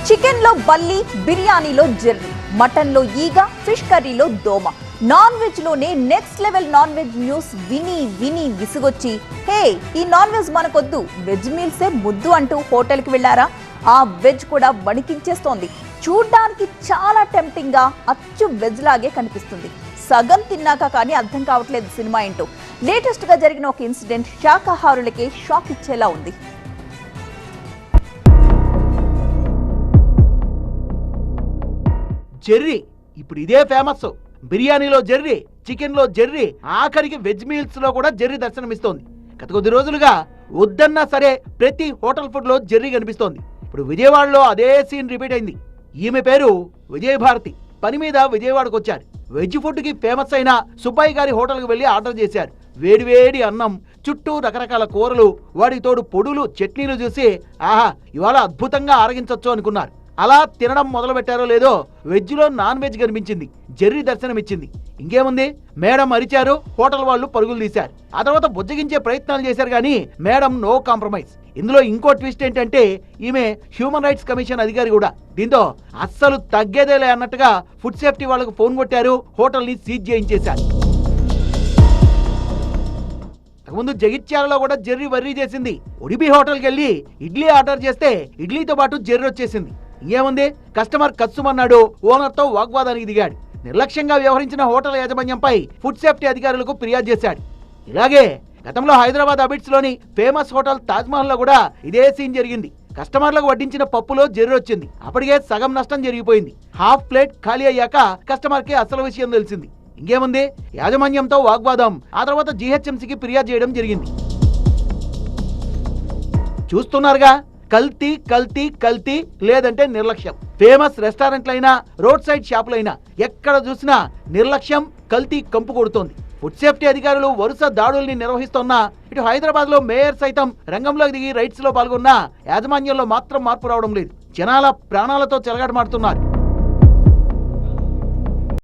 Chicken లో బల్లి, బిర్యానీలో జెర్రీ, మటన్ లో ఈగ, ఫిష్ కర్రీలో దోమ. నాన్ వెజ్ లోనే next level non veg news విని విని విసుగొచ్చి హే ఈ నాన్ వెజ్ మనకొద్దు, వెజ్ మీల్సే ముద్దు అంటూ హోటల్కి వెళ్లారా? ఆ వెజ్ కూడా వణికించేస్తోంది. చూడ్డానికి చాలా టెంప్టింగ్ గా అచ్చు వెజ్ లాగే కనిపిస్తుంది. సగం తిన్నాక కానీ అర్థం కావట్లేదు సినిమా ఏంటో. లేటెస్ట్ గా జరిగిన ఒక ఇన్సిడెంట్ శాకాహారులకే షాక్ ఇచ్చేలా ఉంది. జెర్రీ ఇప్పుడు ఇదే ఫేమస్. బిర్యానీలో జెర్రీ, చికెన్ లో జెర్రీ, ఆఖరికి వెజ్ మీల్స్ లో కూడా జెర్రీ దర్శనమిస్తోంది. గత కొద్ది రోజులుగా వద్దన్నా సరే ప్రతి హోటల్ ఫుడ్ లో జెర్రీ కనిపిస్తోంది. ఇప్పుడు విజయవాడలో అదే సీన్ రిపీట్ అయింది. ఈమె పేరు విజయభారతి. పని మీద విజయవాడకు వచ్చారు. వెజ్ ఫుడ్ కి ఫేమస్ అయిన సుబ్బయ్య గారి హోటల్ కు వెళ్లి ఆర్డర్ చేశారు. వేడివేడి అన్నం, చుట్టూ రకరకాల కూరలు, వాటికి తోడు పొడులు, చట్నీలు చూసి ఆహా ఇవాళ అద్భుతంగా ఆరగించొచ్చు అనుకున్నారు. అలా తినడం మొదలు పెట్టారో లేదో వెజ్ లో నాన్ వెజ్ కనిపించింది. జెర్రీ దర్శనం ఇచ్చింది. ఇంకేముంది, మేడం అరిచారు, హోటల్ వాళ్ళు పరుగులు తీశారు. ఆ తర్వాత బుజ్జగించే ప్రయత్నాలు చేశారు కానీ మేడం నో కాంప్రమైజ్. ఇందులో ఇంకో ట్విస్ట్ ఏంటంటే ఈమె హ్యూమన్ రైట్స్ కమిషన్ అధికారి కూడా. దీంతో అస్సలు తగ్గేదేలే అన్నట్టుగా ఫుడ్ సేఫ్టీ వాళ్ళకు ఫోన్ కొట్టారు, హోటల్ ని సీజ్ చేయించేశారు. ముందు జగిత్యాలలో కూడా జెర్రీ వర్రీ చేసింది. ఉడిపి హోటల్కి వెళ్ళి ఇడ్లీ ఆర్డర్ చేస్తే ఇడ్లీతో పాటు జెర్రీ వచ్చేసింది. ఇంకేముంది, కస్టమర్ కచ్చుమన్నాడు, ఓనర్తో వాగ్వాదానికి దిగాడు. నిర్లక్ష్యంగా వ్యవహరించిన హోటల్ యాజమాన్యంపై ఫుడ్ సేఫ్టీ అధికారులకు ఫిర్యాదు చేశాడు. ఇలాగే గతంలో హైదరాబాద్ అబిట్స్ లోని ఫేమస్ హోటల్ తాజ్మహల్ లో కూడా ఇదే సీన్ జరిగింది. కస్టమర్లకు వడ్డించిన పప్పులో జెర్రీ వచ్చింది. అప్పటికే సగం నష్టం జరిగిపోయింది. హాఫ్ ప్లేట్ ఖాళీ అయ్యాక కస్టమర్ కి అసలు విషయం తెలిసింది. ఇంకేముంది, యాజమాన్యంతో వాగ్వాదం. ఆ తర్వాత జీహెచ్ఎంసీకి ఫిర్యాదు చేయడం జరిగింది. చూస్తున్నారుగా, కల్తీ కల్తీ కల్తీ, లేదంటే నిర్లక్ష్యం. ఫేమస్ రెస్టారెంట్లైనా, రోడ్ సైడ్ షాపులైనా ఎక్కడ చూసినా నిర్లక్ష్యం, కల్తీ కంపు కొడుతోంది. ఫుడ్ సేఫ్టీ అధికారులు వరుస దాడుల్ని నిర్వహిస్తున్నా ఇటు హైదరాబాద్ లో మేయర్ సైతం రంగంలోకి దిగి రైట్స్ లో పాల్గొన్నా యాజమాన్యంలో మాత్రం మార్పు రావడం లేదు. జనాల ప్రాణాలతో చెలగాటమాడుతున్నారు.